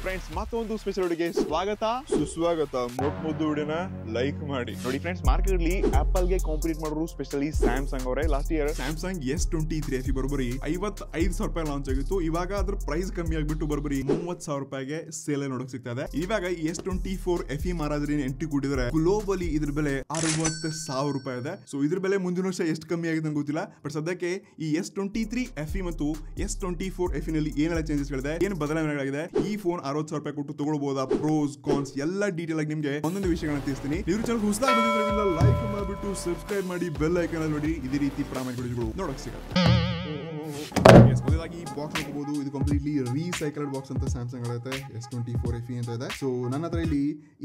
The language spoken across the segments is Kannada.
ಫ್ರೆಂಡ್ಸ್ ಮತ್ತೊಂದು ಸ್ಪೆಷಲ್ ವಿಡಿಯೋಗೆ ಸ್ವಾಗತ ಸುಸ್ವಾಗತ. ಮೊದಲು ವಿಡಿಯೋನ ಲೈಕ್ ಮಾಡಿ ನೋಡಿ ಫ್ರೆಂಡ್ಸ್, ಮಾರ್ಕೆಟ್ ಅಲ್ಲಿ ಆಪಲ್ ಗೆ ಕಾಂಪಿಟೇಟ್ ಮಾಡೋರು ಸ್ಪೆಷಲಿ ಸ್ಯಾಮ್ಸಂಗ್ ಅವರೇ. Last year Samsung S23 FE ಬರೋಬರಿ 55,000 ರೂಪಾಯಿ ಲಾಂಚ್ ಆಗಿತ್ತು. ಇವಾಗ ಅದ್ರ ಪ್ರೈಸ್ ಕಮ್ಮಿ ಆಗಿಬಿಟ್ಟು ಬರೋಬರಿ 30,000 ರೂಪಾಯಿಗೆ ಸೇಲ್ ನೋಡಕ್ ಸಿಗ್ತಾ ಇದೆ. ಇವಾಗ S24 FE ಮಾರಾದ್ರಿ ಎಂಟ್ರಿ ಕೊಟ್ಟಿದ್ದಾರೆ. ಗ್ಲೋಬಲಿ ಇದ್ರ ಬೆಲೆ 60,000 ರೂಪಾಯಿ ಇದೆ. ಸೊ ಇದ್ರ ಬೆಲೆ ಮುಂದಿನ ವರ್ಷ ಎಷ್ಟು ಕಮ್ಮಿ ಆಗಿದೆ ಅಂತ ಗೊತ್ತಿಲ್ಲ. ಬಟ್ ಸದ್ಯಕ್ಕೆ ಈ S23 FE ಮತ್ತು S24 FE ನಲ್ಲಿ ಏನೆಲ್ಲ ಚೇಂಜಸ್ ಗಳಿದೆ, ಏನು ಬದಲಾವಣೆಗಳಾಗಿದೆ, ಈ ಫೋನ್ 60,000 ರೂಪಾಯಿ ಕೊಟ್ಟು ತಗೊಳ್ಬಹುದಾ, ಪ್ರೋಸ್ ಕಾನ್ಸ್ ಎಲ್ಲ ಡೀಟೇಲ್ ಆಗಿ ನಿಮಗೆ ಒಂದೊಂದು ವಿಷಯಗಳನ್ನ ತಿಳಿಸ್ತೀನಿ. ನೀವು ಚಾನಲ್ ಹೊಸದಾಗಿ ಬಂದಿದ್ರೆ ಲೈಕ್ ಮಾಡಿಬಿಟ್ಟು ಸಬ್ಸ್ಕ್ರೈಬ್ ಮಾಡಿ, ಬೆಲ್ ಐಕಾನ್ ಅಲ್ಲಿ ನೋಡಿ. ಇದೇ ರೀತಿ ಪ್ರಾಮಾಣಿಕ ವಿಡಿಯೋಗಳು ನೋಡಕ್ ಸಿಗುತ್ತೆ. ಮೊದಲಾಗಿ ಈ ಬಾಕ್ಸ್ ನೋಡಬಹುದು. ಇದು ಕಂಪ್ಲೀಟ್ಲಿ ರೀಸೈಕಲ್ಡ್ ಬಾಕ್ಸ್ ಅಂತ ಸ್ಯಾಮ್ಸಂಗ್ ಹೇಳುತ್ತೆ. S24 FE ಅಂತ ಇದೆ. ಸೊ ನನ್ನ ಹತ್ರ ಇಲ್ಲಿ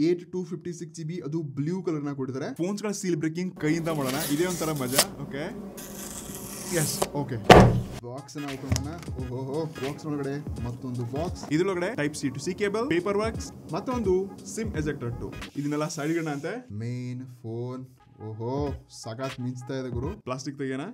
8256 GB ಅದು ಬ್ಲೂ ಕಲರ್ ನ ಕೊಟ್ಟಿದ್ದಾರೆ. ಫೋನ್ಸ್ ಗಳ ಸೀಲ್ ಬ್ರೇಕಿಂಗ್ ಕೈಯಿಂದ ಮಾಡೋಣ, ಇದೇ ಒಂಥರ ಮಜಾ. ಓಕೆ ಎಸ್ ಓಕೆ ಬಾಕ್ಸ್ ನ ಓಪನ್ ಮಾಡೋಣ. ಓಹೋ, ಬಾಕ್ಸ್ ಒಳಗಡೆ ಮತ್ತೊಂದು ಬಾಕ್ಸ್. ಇದ್ರೊಳಗಡೆ type C to C cable, paper works, ಮತ್ತೊಂದು ಸಿಮ್ ಎಜೆಕ್ಟರ್ 2. ಇದನ್ನೆಲ್ಲ ಸೈಡ್ ಗಳನ್ನ ಅಂತೆ. Main phone. ಓಹೋ, ಸಖತ್ ಮಿಂಚ್ತಾ ಇದೆ ಗುರು. ಪ್ಲಾಸ್ಟಿಕ್ ತೆಗೆಯೋಣ.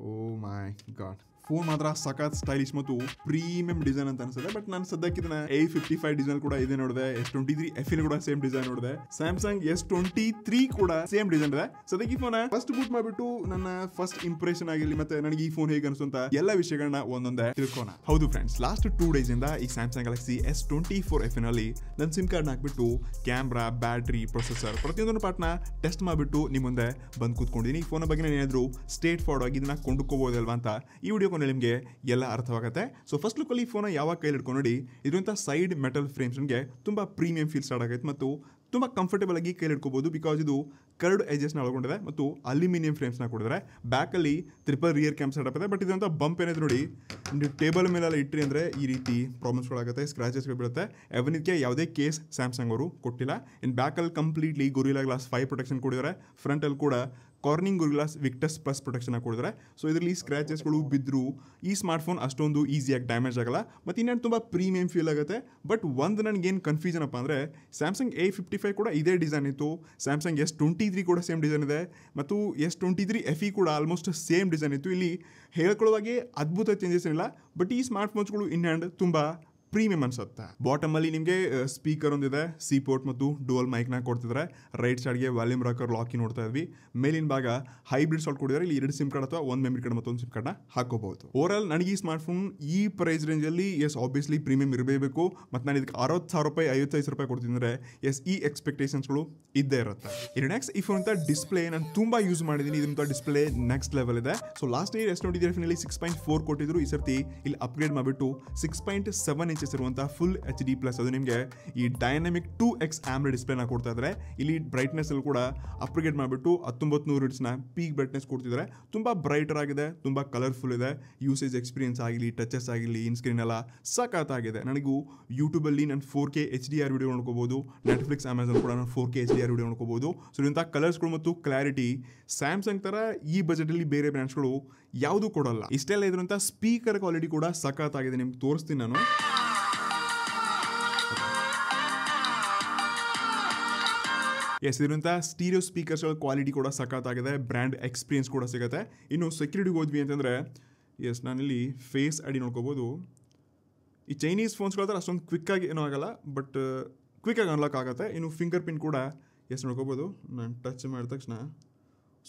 ಓ ಮೈ ಗಾಡ್, ಫೋನ್ ಮಾತ್ರ ಸಖತ್ ಸ್ಟೈಲಿಶ್ ಮತ್ತು ಪ್ರೀಮಿಯಂ ಡಿಸೈನ್ ಅಂತ ಅನ್ಸುತ್ತೆ. ಬಟ್ ನಾನು ಸದ್ಯಕ್ಕೆ ಇದನ್ನ A55 ಡಿಸೈನ್ ಕೂಡ ಇದೆ ನೋಡಿದೆ. S23 FE ಕೂಡ ಸೇಮ್ ಡಿಸೈನ್ ನೋಡಿದೆ. ಸ್ಯಾಮ್ಸಂಗ್ S23 ಕೂಡ ಸೇಮ್ ಡಿಸೈನ್ ಇದೆ. ಸದ್ಯಕ್ಕೆ ಈ ಫೋನ್ ಫಸ್ಟ್ ಬೂಟ್ ಮಾಡ್ಬಿಟ್ಟು ನನ್ನ ಫಸ್ಟ್ ಇಂಪ್ರೆಷನ್ ಆಗಿರ್ಲಿ ಮತ್ತೆ ನನಗೆ ಈ ಫೋನ್ ಹೇಗೆ ಅನ್ಸುತ್ತ ಎಲ್ಲ ವಿಷಯಗಳನ್ನ ಒಂದೊಂದೇ ತಿಳ್ಕೋಣ. ಹೌದು ಫ್ರೆಂಡ್ಸ್, ಲಾಸ್ಟ್ 2 ಡೇಸ್ ಇಂದ ಈ ಸ್ಯಾಮ್ಸಂಗ್ ಗ್ಯಾಲಕ್ಸಿ S24 FE ನಲ್ಲಿ ನನ್ನ ಸಿಮ್ ಕಾರ್ಡ್ ಹಾಕ್ಬಿಟ್ಟು ಕ್ಯಾಮ್ರಾ, ಬ್ಯಾಟ್ರಿ, ಪ್ರೊಸೆಸರ್ ಪ್ರತಿಯೊಂದನ್ನು ಪಾರ್ಟ್ನ ಟೆಸ್ಟ್ ಮಾಡ್ಬಿಟ್ಟು ನಿಮ್ಮ ಮುಂದೆ ಬಂದು ಕೂತ್ಕೊಂಡಿದ್ದೀನಿ. ಈ ಫೋನ್ ಬಗ್ಗೆ ನಾನು ಏನಾದ್ರು ಸ್ಟೇಟ್ ಫಾರ್ವರ್ಡ್ ಆಗಿ ಇದನ್ನ ಕೊಂಡುಕೋಬಹುದಲ್ವಾ ಅಂತ ಈ ವಿಡಿಯೋ ನಿಮಗೆ ಎಲ್ಲ ಅರ್ಥವಾಗುತ್ತೆ. ಸೊ ಫಸ್ಟ್ ಲುಕ್ ಅಲ್ಲಿ ಫೋನ್ ಯಾವಾಗ ಕೈಲಿ ಹಿಡ್ಕೊಂಡು ನೋಡಿ, ಇರುವಂತ ಸೈಡ್ ಮೆಟಲ್ ಫ್ರೇಮ್ಸ್ ನಮಗೆ ತುಂಬಾ ಪ್ರೀಮಿಯಂ ಫೀಲ್ ಸ್ಟಾರ್ಟ್ ಆಗೈತೆ ಮತ್ತು ತುಂಬಾ ಕಂಫರ್ಟೇಬಲ್ ಆಗಿ ಕೈಲಿ ಹಿಡ್ಕೋಬಹುದು. ಬಿಕಾಸ್ ಇದು ಕರ್ಡ್ ಎಜಸ್ ನ ಒಳಗೊಂಡಿದೆ ಮತ್ತು ಅಲ್ಯೂಮಿನಿಯಂ ಫ್ರೇಮ್ಸ್ ನ ಕೊಡಿದ್ದಾರೆ. ಬ್ಯಾಕ್ ಅಲ್ಲಿ ಟ್ರಿಪಲ್ ರಿಯರ್ ಕ್ಯಾಮ್ ಸೆಟಪ್ ಇದೆ. ಬಟ್ ಇದಂತ ಬಂಪ್ ಏನಿದೆ ನೋಡಿ, ಟೇಬಲ್ ಮೇಲೆಲ್ಲ ಇಟ್ರಿ ಅಂದ್ರೆ ಈ ರೀತಿ ಪ್ರಾಬ್ಲಮ್ಸ್ಗಳಾಗುತ್ತೆ, ಸ್ಕ್ರಾಚಸ್ ಬೀಳುತ್ತೆ. ಇದಕ್ಕೆ ಯಾವುದೇ ಕೇಸ್ ಸ್ಯಾಮ್ಸಂಗ್ ಅವರು ಕೊಟ್ಟಿಲ್ಲ. ಇನ್ ಬ್ಯಾಕ್ ಅಲ್ಲಿ ಕಂಪ್ಲೀಟ್ಲಿ ಗೊರಿಲ್ಲಾ ಗ್ಲಾಸ್ 5 ಪ್ರೊಟೆಕ್ಷನ್ ಕೊಡಿದ್ದಾರೆ. ಫ್ರಂಟ್ ಅಲ್ಲಿ ಕೂಡ Corning Gorillas Victus plus protection ಕೊಡಿದ್ರೆ. ಸೊ ಇದರಲ್ಲಿ ಸ್ಕ್ರಾಚಸ್ಗಳು ಬಿದ್ದರೂ ಈ ಸ್ಮಾರ್ಟ್ ಫೋನ್ ಅಷ್ಟೊಂದು ಈಸಿಯಾಗಿ ಡ್ಯಾಮೇಜ್ ಆಗಲ್ಲ ಮತ್ತು ಇನ್ನೇನು ತುಂಬ ಪ್ರೀಮಿಯಂ ಫೀಲ್ ಆಗುತ್ತೆ. ಬಟ್ ಒಂದು ನನಗೇನು ಕನ್ಫ್ಯೂಷನ್ ಅಪ್ಪ ಅಂದರೆ, ಸ್ಯಾಮ್ಸಂಗ್ A55 ಕೂಡ ಇದೇ ಡಿಸೈನ್ ಇತ್ತು, ಸ್ಯಾಮ್ಸಂಗ್ S23 ಕೂಡ ಸೇಮ್ ಡಿಸೈನ್ ಇದೆ ಮತ್ತು S23 FE ಕೂಡ ಆಲ್ಮೋಸ್ಟ್ ಸೇಮ್ ಡಿಸೈನ್ ಇತ್ತು. ಇಲ್ಲಿ ಹೇಳ್ಕೊಳ್ಳೋವಾಗೆ ಅದ್ಭುತ ಚೇಂಜಸ್ ಏನಿಲ್ಲ. ಬಟ್ ಈ ಸ್ಮಾರ್ಟ್ ಫೋನ್ಸ್ಗಳು ಇನ್ ಹ್ಯಾಂಡ್ ತುಂಬ ಪ್ರೀಮಿಯಂ ಅನ್ಸುತ್ತೆ. ಬಾಟಮ್ ಅಲ್ಲಿ ನಿಮಗೆ ಸ್ಪೀಕರ್ ಒಂದಿದೆ, ಸಿ ಪೋರ್ಟ್ ಮತ್ತು ಡುವಲ್ ಮೈಕ್ ನ ಕೊಡ್ತಿದ್ದಾರೆ. ರೈಟ್ ಸೈಡ್ಗೆ ವಾಲ್ಯೂಮ್ ರಾಕರ್ ಲಾಕಿ ನೋಡ್ತಾ ಇದ್ವಿ. ಮೇಲಿನ ಭಾಗ ಹೈಬ್ರಿಡ್ ಸಾಲ್ಟ್ ಕೊಟ್ಟಿದ್ದಾರೆ. ಇಲ್ಲಿ 2 ಸಿಮ್ ಕಾರ್ಡ್ ಅಥವಾ 1 ಮೆಮರಿ ಕಾರ್ಡ್ ಮತ್ತೊಂದು ಸಿಮ್ ಕಾರ್ಡ್ ನ ಹಾಕೋಬಹುದು. ಓವರ್ ಆಲ್ ನನಗೆ ಈ ಸ್ಮಾರ್ಟ್ ಫೋನ್ ಈ ಪ್ರೈಸ್ ರೇಂಜ್ ಅಲ್ಲಿ ಆಬ್ವಿಯಸ್ಲಿ ಪ್ರೀಮಿಯಂ ಇರಬೇಕು. ಮತ್ತು ನಾನು ಇದಕ್ಕೆ 60,000 ರೂಪಾಯಿ 55,000 ರೂಪಾಯಿ ಕೊಡ್ತಿದ್ರೆ ಈ ಎಕ್ಸ್ಪೆಕ್ಟೇಷನ್ಸ್ಗಳು ಇದ್ದೇ ಇರುತ್ತೆ. ಇನ್ನು ನೆಕ್ಸ್ಟ್ ಈ ಫೋನ್ ಡಿಸ್ಪ್ಲೇ ನಾನು ತುಂಬಾ ಯೂಸ್ ಮಾಡಿದ್ದೀನಿ. ಇದಂತ ಡಿಸ್ಪ್ಲೇ ನೆಕ್ಸ್ಟ್ ಲೆವೆಲ್ ಇದೆ. So last year S23 FE ನಲ್ಲಿ 6.4 ಕೊಟ್ಟಿದ್ರು. ಈ ಸರ್ತಿ ಇಲ್ಲಿ ಅಪ್ಗ್ರೇಡ್ ಮಾಡಿಬಿಟ್ಟು 6.7 ಇಂಚಸ್ ಇರುವಂತಹ ಫುಲ್ HD ಪ್ಲಸ್ ಅದು ನಿಮಗೆ ಈ ಡೈನಾಮಿಕ್ 2x AMOLED ಡಿಸ್ಪ್ಲೇ ನ ಕೊಡ್ತಾ ಇದ್ದಾರೆ. ಇಲ್ಲಿ ಬ್ರೈಟ್ನೆಸ್ ಅಲ್ಲಿ ಕೂಡ ಅಪ್ಗ್ರೇಡ್ ಮಾಡಿಬಿಟ್ಟು 1900 ನಿಟ್ಸ್ ನ ಪೀಕ್ ಬ್ರೈಟ್ನೆಸ್ ಕೊಡ್ತಿದ್ದಾರೆ. ತುಂಬಾ ಬ್ರೈಟರ್ ಆಗಿದೆ, ತುಂಬಾ ಕಲರ್ಫುಲ್ ಇದೆ. ಯೂಸೇಜ್ ಎಕ್ಸ್ಪೀರಿಯನ್ಸ್ ಆಗಿರಲಿ, ಟಚಸ್ ಆಗಿರಲಿ, ಇನ್ ಸ್ಕ್ರೀನ್ ಎಲ್ಲ ಸಖತ್ ಆಗಿದೆ. ನನಗೂ ಯೂಟ್ಯೂಬ್ ಅಲ್ಲಿ ನಾನು 4K HDR ವಿಡಿಯೋ ನೋಡ್ಕೋಬಹುದು. ನೆಟ್ಫ್ಲಿಕ್ಸ್, ಅಮೆಝಾನ್ ಕೂಡ ನಾನು 4K HDR ವಿಡಿಯೋ ನೋಡ್ಕೋಬಹುದು. ಸೊ ಇಂಥ ಕಲರ್ಸ್ಗಳು ಮತ್ತು ಕ್ಲಾರಿಟಿ ಸ್ಯಾಮ್ಸಂಗ್ ತರ ಈ ಬಜೆಟ್ ಅಲ್ಲಿ ಬೇರೆ ಬ್ರ್ಯಾಂಡ್ಸ್ಗಳು ಯಾವುದು ಕೊಡಲ್ಲ. ಇಷ್ಟೆಲ್ಲ ಇದ್ರಂತ ಸ್ಪೀಕರ್ ಕ್ವಾಲಿಟಿ ಕೂಡ ಸಖತ್ ಆಗಿದೆ. ನಿಮ್ಗೆ ತೋರಿಸ್ತೀನಿ ನಾನು. ಇದಿರುವಂಥ ಸ್ಟೀರಿಯೋ ಸ್ಪೀಕರ್ಸ್ ಕ್ವಾಲಿಟಿ ಕೂಡ ಸಖತ್ತಾಗಿದೆ. ಬ್ರ್ಯಾಂಡ್ ಎಕ್ಸ್ಪೀರಿಯನ್ಸ್ ಕೂಡ ಸಿಗುತ್ತೆ. ಇನ್ನು ಸೆಕ್ಯೂರಿಟಿಗೆ ಹೋದ್ವಿ ಅಂತಂದರೆ ನಾನಿಲ್ಲಿ ಫೇಸ್ ಐ ಡಿ ನೋಡ್ಕೋಬೋದು. ಈ ಚೈನೀಸ್ ಫೋನ್ಸ್ಗಳ ಹತ್ರ ಅಷ್ಟೊಂದು ಕ್ವಿಕ್ಕಾಗಿ ಏನೂ ಆಗಲ್ಲ, ಬಟ್ ಕ್ವಿಕ್ಕಾಗಿ ಅನ್ಲಾಕ್ ಆಗುತ್ತೆ. ಇನ್ನು ಫಿಂಗರ್ ಪ್ರಿಂಟ್ ಕೂಡ ನೋಡ್ಕೋಬೋದು. ನಾನು ಟಚ್ ಮಾಡಿದ ತಕ್ಷಣ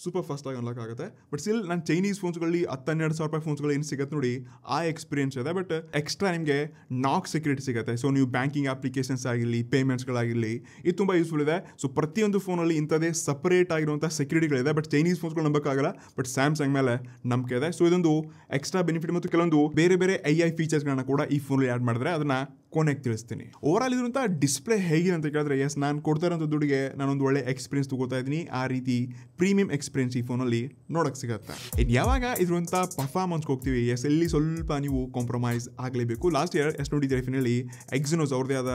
ಸೂಪರ್ ಫಾಸ್ಟಾಗಿ ಅನ್ಲಾಕ್ ಆಗುತ್ತೆ. ಬಟ್ ಸ್ಟಿಲ್ ನಾನು ಚೈನೀಸ್ ಫೋನ್ಸ್ಗಳಲ್ಲಿ 10-12,000 ರೂಪಾಯಿ ಫೋನ್ಸ್ಗಳು ಏನು ಸಿಗುತ್ತೆ ನೋಡಿ, ಆ ಎಕ್ಸ್ಪೀರಿಯನ್ಸ್ ಇದೆ. ಬಟ್ ಎಕ್ಸ್ಟ್ರಾ ನಿಮಗೆ ನಾಕ್ ಸೆಕ್ಯೂರಿಟಿ ಸಿಗುತ್ತೆ. ಸೊ ನೀವು ಬ್ಯಾಂಕಿಂಗ್ ಅಪ್ಲಿಕೇಶನ್ಸ್ ಆಗಿರಲಿ, ಪೇಮೆಂಟ್ಸ್ಗಳಾಗಿರಲಿ, ಇದು ತುಂಬ ಯೂಸ್ಫುಲ್ ಇದೆ. ಸೊ ಪ್ರತಿಯೊಂದು ಫೋನಲ್ಲಿ ಇಂಥದ್ದೇ ಸಪರೇಟ್ ಆಗಿರುವಂಥ ಸೆಕ್ಯೂರಿಟಿಗಳಿದೆ. ಬಟ್ ಚೈನೀಸ್ ಫೋನ್ಸ್ಗಳು ನಂಬಕ್ಕಾಗಲ್ಲ. ಬಟ್ ಸ್ಯಾಮ್ಸಂಗ್ ಮೇಲೆ ನಂಬಿಕೆ ಇದೆ. ಸೊ ಇದೊಂದು ಎಕ್ಸ್ಟ್ರಾ ಬೆನಿಫಿಟ್ ಮತ್ತು ಕೆಲವೊಂದು ಬೇರೆ ಬೇರೆ AI ಫೀಚರ್ಸ್ಗಳನ್ನ ಕೂಡ ಈ ಫೋನಲ್ಲಿ ಆ್ಯಡ್ ಮಾಡಿದ್ರೆ ಅದನ್ನ ಕೊನೆಗೆ ತಿಳಿಸ್ತೀನಿ. ಓವರ್ ಆಲ್ ಇದ್ರಂಥ ಡಿಸ್ಪ್ಲೇ ಹೇಗಿದೆ ಅಂತ ಕೇಳಿದ್ರೆ, ನಾನು ಕೊಡ್ತಾ ಇರೋಂಥ ದುಡ್ಡಿಗೆ ನಾನೊಂದು ಒಳ್ಳೆ ಎಕ್ಸ್ಪೀರಿಯನ್ಸ್ ತಗೋತಾ ಇದ್ದೀನಿ. ಆ ರೀತಿ ಪ್ರೀಮಿಯಂ ಎಕ್ಸ್ಪೀರಿಯನ್ಸ್ ಈ ಫೋನಲ್ಲಿ ನೋಡಕ್ ಸಿಗುತ್ತೆ. ಯಾವಾಗ ಇದ್ರಂಥ ಪರ್ಫಾರ್ಮೆನ್ಸ್ ಹೋಗ್ತೀವಿ, ಎಲ್ಲಿ ಸ್ವಲ್ಪ ನೀವು ಕಾಂಪ್ರಮೈಸ್ ಆಗಲೇಬೇಕು. ಲಾಸ್ಟ್ ಇಯರ್ S23 FE ನಲ್ಲಿ Exynos ಅವ್ರದೇ ಆದ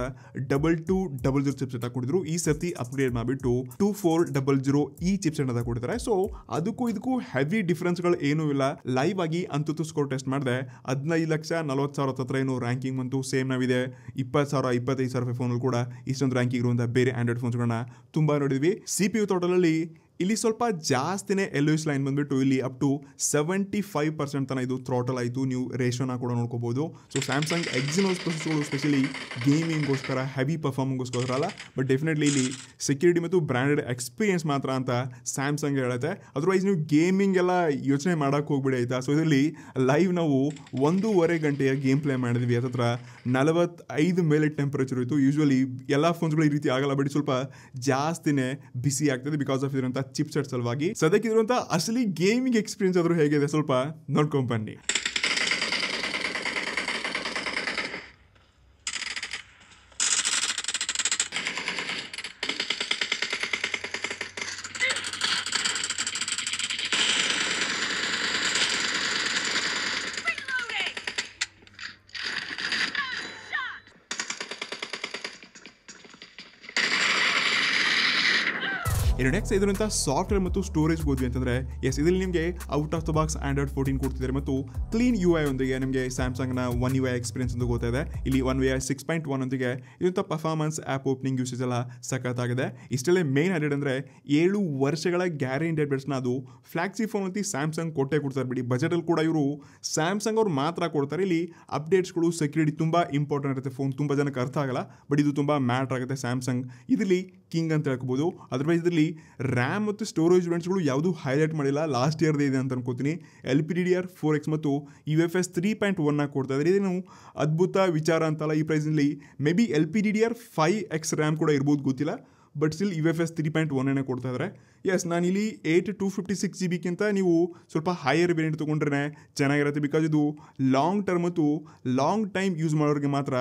2200 ಚಿಪ್ಸೆಟ್ ಕೊಟ್ಟಿದ್ರು. ಈ ಸರ್ತಿ ಅಪ್ಗ್ರೇಡ್ ಮಾಡಿಬಿಟ್ಟು 2400 ಈ ಚಿಪ್ಸೆಟ್ ಅಂತ ಕೊಟ್ಟಿದ್ದಾರೆ. ಸೊ ಅದಕ್ಕೂ ಇದಕ್ಕೂ ಹೆವಿ ಡಿಫ್ರೆನ್ಸ್ಗಳು ಏನೂ ಇಲ್ಲ. ಲೈವ್ ಆಗಿ ಅಂತೂ ಸ್ಕೋರ್ ಟೆಸ್ಟ್ ಮಾಡಿದೆ. 15,40,000 ಹತ್ರ ಏನು ರ್ಯಾಂಕಿಂಗ್ ಬಂತು. ಸೇಮ್ ನಾವಿದೆ 20,000 25,000 ಫೋನಲ್ಲಿ ಕೂಡ ಇಷ್ಟೊಂದು ರ್ಯಾಂಕಿಂಗ್ ಇರುವಂತಹ ಬೇರೆ ಆಂಡ್ರಾಯ್ಡ್ ಫೋನ್ಸ್ಗಳನ್ನ ತುಂಬಾ ನೋಡಿದ್ವಿ. CPU ಟೋಟಲ್ ಅಲ್ಲಿ ಇಲ್ಲಿ ಸ್ವಲ್ಪ ಜಾಸ್ತಿನೇ LOS ಲೈನ್ ಬಂದ್ಬಿಟ್ಟು ಇಲ್ಲಿ ಅಪ್ ಟು 75% ತನಕ ಇದು ಥ್ರಾಟಲ್ ಆಯಿತು. ನೀವು ರೇಷೋನ ಕೂಡ ನೋಡ್ಕೋಬಹುದು. ಸೊ ಸ್ಯಾಮ್ಸಂಗ್ ಎಕ್ಸಿನೋಸ್ ಪ್ರೊಸೆಸರ್ಗಳು ಸ್ಪೆಷಲಿ ಗೇಮಿಂಗ್ಗೋಸ್ಕರ ಹೆವಿ ಪರ್ಫಾರ್ಮೆನ್ಸ್ಗೋಸ್ಕರ ಅಲ್ಲ, ಬಟ್ ಡೆಫಿನೆಟ್ಲಿ ಇಲ್ಲಿ ಸೆಕ್ಯೂರಿಟಿ ಮತ್ತು ಬ್ರ್ಯಾಂಡೆಡ್ ಎಕ್ಸ್ಪೀರಿಯನ್ಸ್ ಮಾತ್ರ ಅಂತ ಸ್ಯಾಮ್ಸಂಗ್ ಹೇಳುತ್ತೆ. ಅದರ್ವೈಸ್ ನೀವು ಗೇಮಿಂಗ್ ಎಲ್ಲ ಯೋಚನೆ ಮಾಡೋಕೆ ಹೋಗ್ಬಿಡಿ ಆಯಿತಾ. ಸೊ ಇದರಲ್ಲಿ ಲೈವ್ ನಾವು 1.5 ಗಂಟೆಯ ಗೇಮ್ ಪ್ಲೇ ಮಾಡಿದ್ವಿ. ಹತ್ರ 45 ಮೇಲೆ ಟೆಂಪರೇಚರ್ ಇತ್ತು. ಯೂಶ್ವಲಿ ಎಲ್ಲ ಫೋನ್ಸ್ಗಳು ಈ ರೀತಿ ಆಗಲ್ಲ, ಬಟ್ ಸ್ವಲ್ಪ ಜಾಸ್ತಿನೇ ಬಿಸಿ ಆಗ್ತದೆ ಬಿಕಾಸ್ ಆಫ್ ಇದ್ರಂಥ ಚಿಪ್ ಸೆಟ್ ಸಲುವಾಗಿ. ಸದ್ಯಕ್ಕೆ ಇರುವಂಥ ಅಸಲಿ ಗೇಮಿಂಗ್ ಎಕ್ಸ್ಪೀರಿಯನ್ಸ್ ಆದರೂ ಹೇಗಿದೆ ಸ್ವಲ್ಪ ನೋಡ್ಕೊಂಡ್ ಬನ್ನಿ. ನೆಕ್ಸ್ಟ್ ಇದರಂಥ ಸಾಫ್ಟ್ವೇರ್ ಮತ್ತು ಸ್ಟೋರೇಜ್ ಹೋದ್ವಿ ಅಂತಂದ್ರೆ ಇದರಲ್ಲಿ ನಿಮಗೆ out of the box Android 14 ಕೊಡ್ತಿದ್ದಾರೆ ಮತ್ತು ಕ್ಲೀನ್ UI ಒಂದಿಗೆ ನಿಮಗೆ ಸ್ಯಾಮ್ಸಂಗ್ನ One UI ಎಕ್ಸ್ಪೀರಿಯನ್ಸ್ ಅಂತ ಗೊತ್ತಿದೆ. ಇಲ್ಲಿ One UI 6.1 ಒಂದಿಗೆ ಇದಂಥ ಪರ್ಫಾರ್ಮೆನ್ಸ್ ಆ್ಯಪ್ ಓಪನಿಂಗ್ ಯೂಸೇಜ್ ಎಲ್ಲ ಸಖತ್ತಾಗಿದೆ. ಇಷ್ಟಲ್ಲೇ ಮೇನ್ ಹೈಲೈಟ್ ಅಂದರೆ 7 ವರ್ಷಗಳ ಗ್ಯಾರಂಟಿ ಬೇಸ್ನ ಅದು ಫ್ಲಾಗ್ಶಿಪ್ ಫೋನ್ ಅಂತ ಸ್ಯಾಮ್ಸಂಗ್ ಕೊಡ್ತಾರೆ ಬಿಡಿ. ಬಜೆಟಲ್ಲಿ ಕೂಡ ಇವರು ಸ್ಯಾಮ್ಸಂಗ್ ಅವ್ರು ಮಾತ್ರ ಕೊಡ್ತಾರೆ. ಇಲ್ಲಿ ಅಪ್ಡೇಟ್ಸ್ಗಳು ಸೆಕ್ಯೂರಿಟಿ ತುಂಬ ಇಂಪಾರ್ಟೆಂಟ್ ಇರುತ್ತೆ. ಫೋನ್ ತುಂಬ ಜನಕ್ಕೆ ಅರ್ಥ ಆಗಲ್ಲ, ಬಟ್ ಇದು ತುಂಬ ಮ್ಯಾಟ್ರ್ ಆಗುತ್ತೆ. ಸ್ಯಾಮ್ಸಂಗ್ ಇದರಲ್ಲಿ ಕಿಂಗ್ ಅಂತ ಹೇಳ್ಕೋಬೋದು. ಅದರ್ವೈಸ್ ಇದರಲ್ಲಿ ರ್ಯಾಮ್ ಮತ್ತು ಸ್ಟೋರೇಜ್ ಯೂನಿಟ್ಸ್ಗಳು ಯಾವುದು ಹೈಲೈಟ್ ಮಾಡಿಲ್ಲ, ಲಾಸ್ಟ್ ಇಯರ್ದೇ ಇದೆ ಅಂತ ಅನ್ಕೋತೀನಿ. LPDDR4X ಮತ್ತು UFS 3.1 ಕೊಡ್ತಾ ಇದ್ದಾರೆ. ಇದೇನು ಅದ್ಭುತ ವಿಚಾರ ಅಂತಲ್ಲ ಈ ಪ್ರೈಸ್ನಲ್ಲಿ. ಮೇ ಬಿ LPDDR5X ರ್ಯಾಮ್ ಕೂಡ ಇರ್ಬೋದು, ಗೊತ್ತಿಲ್ಲ, ಬಟ್ ಸ್ಟಿಲ್ UFS 3.1 ಕೊಡ್ತಾ ಇದ್ದಾರೆ. ನಾನಿಲ್ಲಿ 8 256 GB ನೀವು ಸ್ವಲ್ಪ ಹೈಯರ್ ವೇರಿಯಂಟ್ ತೊಗೊಂಡ್ರೆ ಚೆನ್ನಾಗಿರುತ್ತೆ. ಬಿಕಾಸ್ ಇದು ಲಾಂಗ್ ಟರ್ಮ್ ಮತ್ತು ಲಾಂಗ್ ಟೈಮ್ ಯೂಸ್ ಮಾಡೋರಿಗೆ ಮಾತ್ರ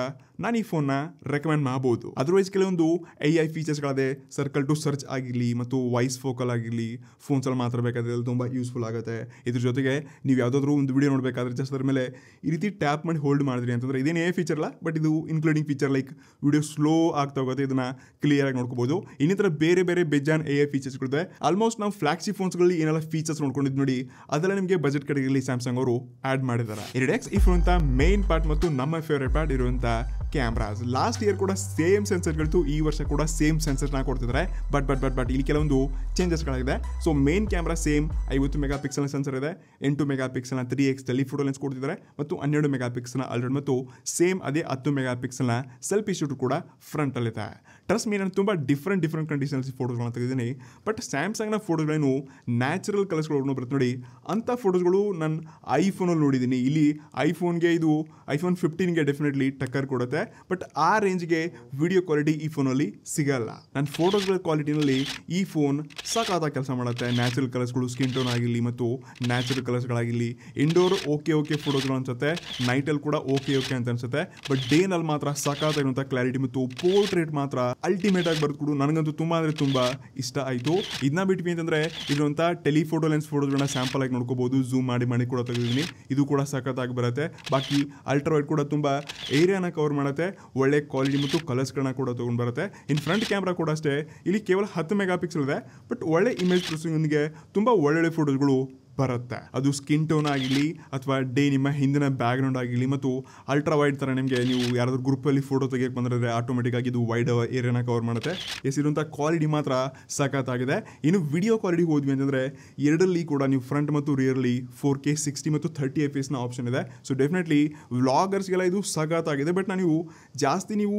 ನಾನು ಈ ಫೋನ್ನ ರೆಕಮೆಂಡ್ ಮಾಡ್ಬೋದು. ಅದರ್ವೈಸ್ ಕೆಲವೊಂದು AI ಫೀಚರ್ಸ್ಗಳದೆ, ಸರ್ಕಲ್ ಟು ಸರ್ಚ್ ಆಗಿರಲಿ ಮತ್ತು ವಾಯ್ಸ್ ಫೋಕಲ್ ಆಗಿರಲಿ ಫೋನ್ಸಲ್ಲಿ ಮಾತ್ರ ಬೇಕಾದ್ರೆ ತುಂಬ ಯೂಸ್ಫುಲ್ ಆಗುತ್ತೆ. ಇದ್ರ ಜೊತೆಗೆ ನೀವು ಯಾವುದಾದ್ರೂ ಒಂದು ವಿಡಿಯೋ ನೋಡಬೇಕಾದ್ರೆ ಜಸ್ಟ್ ಅದ್ರ ಮೇಲೆ ಈ ರೀತಿ ಟ್ಯಾಪ್ ಮಾಡಿ ಹೋಲ್ಡ್ ಮಾಡಿದ್ರಿ ಅಂತಂದರೆ ಇದೇನು AI ಫೀಚರ್ ಅಲ್ಲ, ಬಟ್ ಇದು including feature like video slow ಆಗ್ತಾ ಹೋಗುತ್ತೆ. ಇದನ್ನು ಕ್ಲಿಯರಾಗಿ ನೋಡ್ಕೋಬೋದು. ಇನ್ನಿತರ ಬೇರೆ ಬೇರೆ ಬೇಜಾನ್ AI ಫೀಚರ್ಸ್ಗಳಿದೆ. ಆಲ್ಮೋಸ್ಟ್ ನಾವು ಫ್ಲಾಗ್ಶಿಪ್ ಫೋನ್ಸ್ಗಳಲ್ಲಿ ಏನೆಲ್ಲ ಫೀಚರ್ಸ್ ನೋಡ್ಕೊಂಡಿದ್ದು ನೋಡಿ, ಅದೆಲ್ಲ ನಿಮಗೆ ಬಜೆಟ್ ಕಡೆಯಲ್ಲಿ ಸ್ಯಾಮ್ಸಂಗ್ ಅವರು ಆ್ಯಡ್ ಮಾಡಿದ್ದಾರೆ. ನೆಕ್ಸ್ಟ್ ಇರುವಂಥ ಮೇನ್ ಪಾರ್ಟ್ ಮತ್ತು ನಮ್ಮ ಫೇವ್ರೇಟ್ ಪಾರ್ಟ್ ಇರುವಂಥ ಕ್ಯಾಮ್ರಾಸ್. ಲಾಸ್ಟ್ ಇಯರ್ ಕೂಡ ಸೇಮ್ ಸೆನ್ಸರ್ಗಳಿತ್ತು, ಈ ವರ್ಷ ಕೂಡ ಸೇಮ್ ಸೆನ್ಸರ್ನ ಕೊಡ್ತಿದ್ದಾರೆ. ಬಟ್ ಇಲ್ಲಿ ಕೆಲವೊಂದು ಚೇಂಜಸ್ಗಳಾಗಿದೆ. So main camera same 50 megapixel sensor ಇದೆ. 8 ಮೆಗಾ ಪಿಕ್ಸೆಲ್ನ 3x ಟೆಲಿಫೋಟೋ ಲೆನ್ಸ್ ಕೊಡ್ತಿದ್ದಾರೆ ಮತ್ತು 12 ಮೆಗಾ ಪಿಕ್ಸೆಲ್ನ ಅಲ್ಟ್ರಾ ಮತ್ತು ಸೇಮ್ ಅದೇ 10 ಮೆಗಾ ಪಿಕ್ಸೆಲ್ನ ಸೆಲ್ಫಿ ಶೂಟರ್ ಕೂಡ ಫ್ರಂಟಲ್ಲಿದೆ. ಟ್ರಸ್ಟ್ ಮೀ, ನಾನು ತುಂಬ ಡಿಫ್ರೆಂಟ್ ಕಂಡೀಷನ್ಸ್ ಫೋಟೋಸ್ಗಳನ್ನ ತೆಗೆದಿದ್ದೀನಿ. ಬಟ್ ಸ್ಯಾಮ್ಸಂಗ್ನ ಫೋಟೋಗಳೇನು ನ್ಯಾಚುರಲ್ ಕಲರ್ಸ್ಗಳು ಬರುತ್ತೆ ನೋಡಿ, ಅಂಥ ಫೋಟೋಸ್ಗಳು ನಾನು ಐಫೋನಲ್ಲಿ ನೋಡಿದ್ದೀನಿ. ಇಲ್ಲಿ ಐಫೋನ್ಗೆ ಇದು iPhone 15ಗೆ ಡೆಫಿನೆಟ್ಲಿ ಟಕ್ಕರ್ ಕೊಡುತ್ತೆ, ಬಟ್ ಆ ರೇಂಜ್ಗೆ ವಿಡಿಯೋ ಕ್ವಾಲಿಟಿ ಈ ಫೋನಲ್ಲಿ ಸಿಗಲ್ಲ. ನನ್ನ ಫೋಟೋಸ್ಗಳ ಕ್ವಾಲಿಟಿನಲ್ಲಿ ಈ ಫೋನ್ ಸಖತ್ತಾಗಿ ಕೆಲಸ ಮಾಡುತ್ತೆ. ನ್ಯಾಚುರಲ್ ಕಲರ್ಸ್ಗಳು, ಸ್ಕಿನ್ ಟೋನ್ ಆಗಿರಲಿ ಮತ್ತು ನ್ಯಾಚುರಲ್ ಕಲರ್ಸ್ಗಳಾಗಿರಲಿ, ಇಂಡೋರ್ ಓಕೆ ಫೋಟೋಸ್ಗಳು ಅನ್ಸುತ್ತೆ, ನೈಟಲ್ಲಿ ಕೂಡ ಓಕೆ ಅಂತ ಅನ್ಸುತ್ತೆ. ಬಟ್ ಡೇನಲ್ಲಿ ಮಾತ್ರ ಸಖತ್ತಾಗಿರುವಂಥ ಕ್ಲಾರಿಟಿ ಮತ್ತು ಪೋರ್ಟ್ರೇಟ್ ಮಾತ್ರ ಅಲ್ಟಿಮೇಟ್ ಆಗಿ ಬರ್ಕೊಡು. ನನಗಂತೂ ತುಂಬ ಅಂದರೆ ತುಂಬ ಇಷ್ಟ ಆಯಿತು. ಇದನ್ನ ಬಿಟ್ವಿ ಅಂತಂದರೆ ಇರುವಂಥ ಟೆಲಿಫೋಟೋ ಲೆನ್ಸ್ ಫೋಟೋಸ್ಗಳನ್ನ ಸ್ಯಾಂಪಲ್ ಆಗಿ ನೋಡ್ಕೋಬಹುದು. ಝೂಮ್ ಮಾಡಿ ಕೂಡ ತೆಗೆದಿದ್ದೀನಿ. ಇದು ಕೂಡ ಸಖತ್ತಾಗಿ ಬರುತ್ತೆ. ಬಾಕಿ ಅಲ್ಟ್ರಾ ವೈಡ್ ಕೂಡ ತುಂಬ ಏರಿಯಾನ ಕವರ್ ಮಾಡುತ್ತೆ. ಒಳ್ಳೆ ಕ್ವಾಲಿಟಿ ಮತ್ತು ಕಲರ್ಸ್ಗಳನ್ನ ಕೂಡ ತೊಗೊಂಡು ಬರುತ್ತೆ. ಇನ್ ಫ್ರಂಟ್ ಕ್ಯಾಮ್ರಾ ಕೂಡ ಅಷ್ಟೇ, ಇಲ್ಲಿ ಕೇವಲ 10 ಮೆಗಾ ಪಿಕ್ಸೆಲ್ ಇದೆ, ಬಟ್ ಒಳ್ಳೆ ಇಮೇಜ್ ಪ್ರೊಸೆಸಿಂಗ್ಗೆ ತುಂಬ ಒಳ್ಳೊಳ್ಳೆ ಫೋಟೋಸ್ಗಳು ಬರುತ್ತೆ. ಅದು ಸ್ಕಿನ್ ಟೋನ್ ಆಗಿರಲಿ ಅಥವಾ ಡೇ ನಿಮ್ಮ ಹಿಂದಿನ ಬ್ಯಾಕ್ಗ್ರೌಂಡ್ ಆಗಿರಲಿ ಮತ್ತು ಅಲ್ಟ್ರಾ ವೈಡ್ ಥರ ನಿಮಗೆ ನೀವು ಯಾರಾದರೂ ಗ್ರೂಪಲ್ಲಿ ಫೋಟೋ ತೆಗಿಯಕ್ಕೆ ಬಂದರೆ ಆಟೋಮೆಟಿಕ್ ಆಗಿ ಇದು ವೈಡ್ ಏರಿಯಾನ ಕವರ್ ಮಾಡುತ್ತೆ. ಇರುವಂಥ ಕ್ವಾಲಿಟಿ ಮಾತ್ರ ಸಖತ್ತಾಗಿದೆ. ಇನ್ನು ವಿಡಿಯೋ ಕ್ವಾಲಿಟಿ ಹೋದ್ವಿ ಅಂತಂದರೆ ಎರಡಲ್ಲಿ ಕೂಡ ನೀವು ಫ್ರಂಟ್ ಮತ್ತು ರಿಯರ್ಲಿ 4K 60 ಮತ್ತು 30 FPS ಆಪ್ಷನ್ ಇದೆ. ಸೊ ಡೆಫಿನೆಟ್ಲಿ ವ್ಲಾಗರ್ಸ್ಗೆಲ್ಲ ಇದು ಸಖತ್ತಾಗಿದೆ. ಬಟ್ ನೀವು ಜಾಸ್ತಿ ನೀವು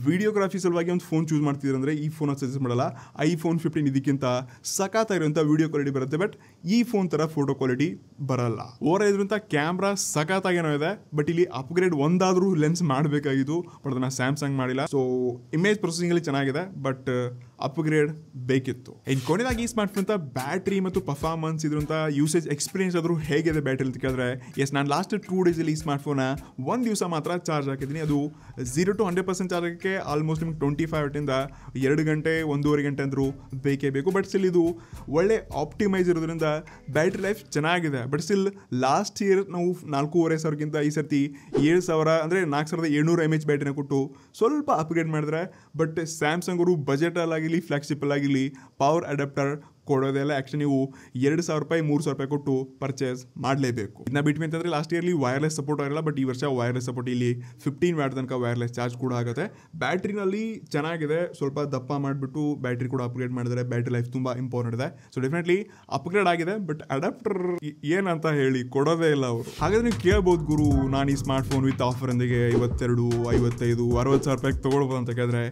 ವಿಡಿಯೋಗ್ರಾಫಿ ಸಲುವಾಗಿ ಒಂದು ಫೋನ್ ಚೂಸ್ ಮಾಡ್ತಿದ್ರೆ ಅಂದರೆ ಈ ಫೋನ್ ಸಜೆಸ್ಟ್ ಮಾಡಲ್ಲ. iPhone 15 ಇದಕ್ಕಿಂತ ಸಖತ್ತಾಗಿರುವಂಥ ವಿಡಿಯೋ ಕ್ವಾಲಿಟಿ ಬರುತ್ತೆ, ಬಟ್ ಈ ಫೋನ್ ಥರ ಫೋಟೋ ಕ್ವಾಲಿಟಿ ಬರಲ್ಲ. ಓವರ್ ಇದ್ರಂಥ ಕ್ಯಾಮ್ರಾ ಸಖತ್ತಾಗೇನೋ ಇದೆ, ಬಟ್ ಇಲ್ಲಿ ಅಪ್ಗ್ರೇಡ್ ಒಂದಾದರೂ ಲೆನ್ಸ್ ಮಾಡಬೇಕಾಗಿತ್ತು, ಬಟ್ ಅದನ್ನ ಸ್ಯಾಮ್ಸಂಗ್ ಮಾಡಿಲ್ಲ. ಸೊ ಇಮೇಜ್ ಪ್ರೊಸೆಸಿಂಗ್ ಅಲ್ಲಿ ಚೆನ್ನಾಗಿದೆ, ಬಟ್ ಅಪ್ಗ್ರೇಡ್ ಬೇಕಿತ್ತು. ಇನ್ನು ಕೊನೆಯದಾಗಿ ಈ ಸ್ಮಾರ್ಟ್ ಫೋನ್ ಬ್ಯಾಟ್ರಿ ಮತ್ತು ಪರ್ಫಾರ್ಮೆನ್ಸ್ ಇದ್ರಂಥ ಯೂಸೇಜ್ ಎಕ್ಸ್ಪೀರಿಯನ್ಸ್ ಆದರೂ ಹೇಗಿದೆ ಬ್ಯಾಟ್ರಿ ಅಂತ ಕೇಳಿದ್ರೆ, ನಾನು ಲಾಸ್ಟ್ 2 ಡೇಸಲ್ಲಿ ಈ ಸ್ಮಾರ್ಟ್ ಫೋನ್ ಒಂದು ದಿವಸ ಮಾತ್ರ ಚಾರ್ಜ್ ಹಾಕಿದ್ದೀನಿ. ಅದು 0 to 100% ಚಾರ್ಜ್ ಆಗಕ್ಕೆ ಆಲ್ಮೋಸ್ಟ್ ನಿಮ್ಗೆ 25 ಇಂದ 2 ಗಂಟೆ 1.5 ಗಂಟೆ ಅಂದರೂ ಬೇಕೇ ಬೇಕು. ಬಟ್ ಸ್ಟಿಲ್ ಇದು ಒಳ್ಳೆ ಆಪ್ಟಿಮೈಸ್ ಇರೋದ್ರಿಂದ ಬ್ಯಾಟ್ರಿ ಲೈಫ್ ಚೆನ್ನಾಗಿದೆ. ಬಟ್ ಸ್ಟಿಲ್ ಲಾಸ್ಟ್ ಇಯರ್ ನಾವು 4,500 ಈ ಸರ್ತಿ 7,000 ಅಂದರೆ 4,700 mAh ಬ್ಯಾಟ್ರಿನ ಕೊಟ್ಟು ಸ್ವಲ್ಪ ಅಪ್ಗ್ರೇಡ್ ಮಾಡಿದ್ರೆ. ಬಟ್ ಸ್ಯಾಮ್ಸಂಗ್ ಅವರು ಬಜೆಟಲ್ಲಾಗಿರಲಿ ಫ್ಲಾಗ್ಶಿಪ್ಪಲ್ಲಾಗಿರಲಿ ಪವರ್ ಅಡಾಪ್ಟರ್ ಕೊಡೋದೆಲ್ಲ ಆ್ಯಕ್ಚುಲಿ ನೀವು $2,000 $3,000 ಕೊಟ್ಟು ಪರ್ಚೇಸ್ ಮಾಡಲೇಬೇಕು. ಇದನ್ನ ಬಿಟ್ಟು ಅಂತಂದರೆ ಲಾಸ್ಟ್ ಇಯರ್ಲಿ ವೈರ್ಲೆಸ್ ಸಪೋರ್ಟ್ ಆಗಿಲ್ಲ, ಬಟ್ ಈ ವರ್ಷ ವೈರ್ಲೆಸ್ ಸಪೋರ್ಟ್ ಇಲ್ಲಿ 15 ವ್ಯಾಟ್ ತನಕ ವೈರ್ಲೆಸ್ ಚಾರ್ಜ್ ಕೂಡ ಆಗುತ್ತೆ. ಬ್ಯಾಟ್ರಿನಲ್ಲಿ ಚೆನ್ನಾಗಿದೆ, ಸ್ವಲ್ಪ ದಪ್ಪ ಮಾಡಿಬಿಟ್ಟು ಬ್ಯಾಟ್ರಿ ಕೂಡ ಅಪ್ಗ್ರೇಡ್ ಮಾಡಿದರೆ ಬ್ಯಾಟ್ರಿ ಲೈಫ್ ತುಂಬ ಇಂಪಾರ್ಟೆಂಟ್ ಇದೆ. ಸೊ ಡೆಫಿನೆಟ್ಲಿ ಅಪ್ಗ್ರೇಡ್ ಆಗಿದೆ, ಬಟ್ ಅಡಾಪ್ಟರ್ ಏನಂತ ಹೇಳಿ ಕೊಡೋದೇ ಇಲ್ಲ ಅವರು. ಹಾಗಾದ್ರೆ ನೀವು ಕೇಳ್ಬೋದು, ಗುರು ನಾನು ಈ ಸ್ಮಾರ್ಟ್ ಫೋನ್ ವಿತ್ ಆಫರ್ ಒಂದಿಗೆ 52, 55, 60,000 ತೊಗೊಳ್ಬೋದು ಅಂತ ಕೇಳಿದ್ರೆ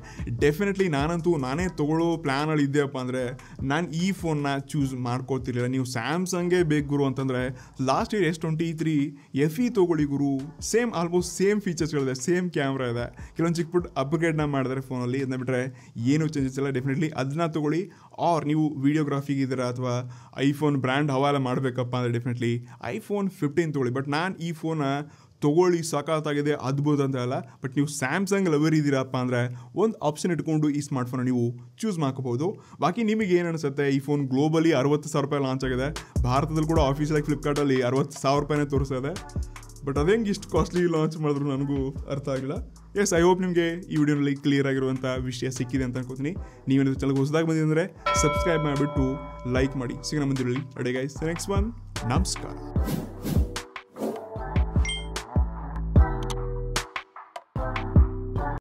ಡೆಫಿನೆಟ್ಲಿ ನಾನೇ ತೊಗೊಳ್ಳೋ ಪ್ಲ್ಯಾನಲ್ಲಿ ಇದೆಯಪ್ಪ ಅಂದರೆ ನಾನು ಈ ಫೋನ್ನ ಚೂಸ್ ಮಾಡ್ಕೋತಿರ್ಲಿಲ್ಲ. ನೀವು ಸ್ಯಾಮ್ಸಂಗೇ ಬೇಕು ಗುರು ಅಂತಂದರೆ ಲಾಸ್ಟ್ ಇಯರ್ S23 FE ತೊಗೊಳ್ಳಿ ಗುರು. ಆಲ್ಮೋಸ್ಟ್ ಸೇಮ್ ಫೀಚರ್ಸ್ಗಳಿದೆ, ಸೇಮ್ ಕ್ಯಾಮ್ರಾ ಇದೆ, ಕೆಲವೊಂದು ಚಿಕ್ಕ ಪುಟ್ ಅಪ್ಗ್ರೇಡ್ನ ಮಾಡಿದರೆ ಫೋನಲ್ಲಿ. ಅದನ್ನ ಬಿಟ್ಟರೆ ಏನು ಚೇಂಜಸ್ ಇಲ್ಲ. ಡೆಫಿನೆಟ್ಲಿ ಅದನ್ನ ತೊಗೊಳ್ಳಿ. ಆರ್ ನೀವು ವಿಡಿಯೋಗ್ರಾಫಿಗಿದ್ದೀರಾ ಅಥವಾ ಐಫೋನ್ ಬ್ರ್ಯಾಂಡ್ ಹವಾಲ ಮಾಡಬೇಕಪ್ಪ ಅಂದರೆ ಡೆಫಿನೆಟ್ಲಿ iPhone 15 ತೊಗೊಳ್ಳಿ. ಬಟ್ ನಾನು ಈ ಫೋನ ತೊಗೊಳ್ಳಿ ಸಖತ್ತಾಗಿದೆ ಅದ್ಭುತ ಅಂತ ಅಲ್ಲ, ಬಟ್ ನೀವು ಸ್ಯಾಮ್ಸಂಗ್ ಲವರ್ ಇದ್ದೀರಪ್ಪ ಅಂದರೆ ಒಂದು ಆಪ್ಷನ್ ಇಟ್ಕೊಂಡು ಈ ಸ್ಮಾರ್ಟ್ಫೋನ್ ನೀವು ಚೂಸ್ ಮಾಡ್ಕೋಬೋದು. ಬಾಕಿ ನಿಮಗೆ ಏನು ಅನಿಸುತ್ತೆ? ಈ ಫೋನ್ ಗ್ಲೋಬಲಿ $60,000 ಲಾಂಚ್ ಆಗಿದೆ, ಭಾರತದಲ್ಲಿ ಕೂಡ ಆಫೀಸಿಯಲಾಗಿ ಫ್ಲಿಪ್ಕಾರ್ಟಲ್ಲಿ $60,000 ತೋರಿಸಿದೆ. ಬಟ್ ಅದೇಂಗೆ ಇಷ್ಟು ಕಾಸ್ಟ್ಲಿ ಲಾಂಚ್ ಮಾಡಿದ್ರು ನನಗೂ ಅರ್ಥ ಆಗಿಲ್ಲ. ಎಸ್, ಐ ಹೋಪ್ ನಿಮಗೆ ಈ ವಿಡಿಯೋನಲ್ಲಿ ಕ್ಲಿಯರ್ ಆಗಿರುವಂಥ ವಿಷಯ ಸಿಕ್ಕಿದೆ ಅಂತ ಅನ್ಕೋತೀನಿ. ನೀವೇನಾದರೂ ಚಾನಲ್ಗೆ ಹೊಸದಾಗಿ ಬಂದಿದ್ದರೆ ಸಬ್ಸ್ಕ್ರೈಬ್ ಮಾಡಿಬಿಟ್ಟು ಲೈಕ್ ಮಾಡಿ. ಸಿಗೋಣ ಮುಂದಿರಲಿ. ಅಡೆ ಗೈಸ್, ನೆಕ್ಸ್ಟ್ ಒನ್. ನಮಸ್ಕಾರ.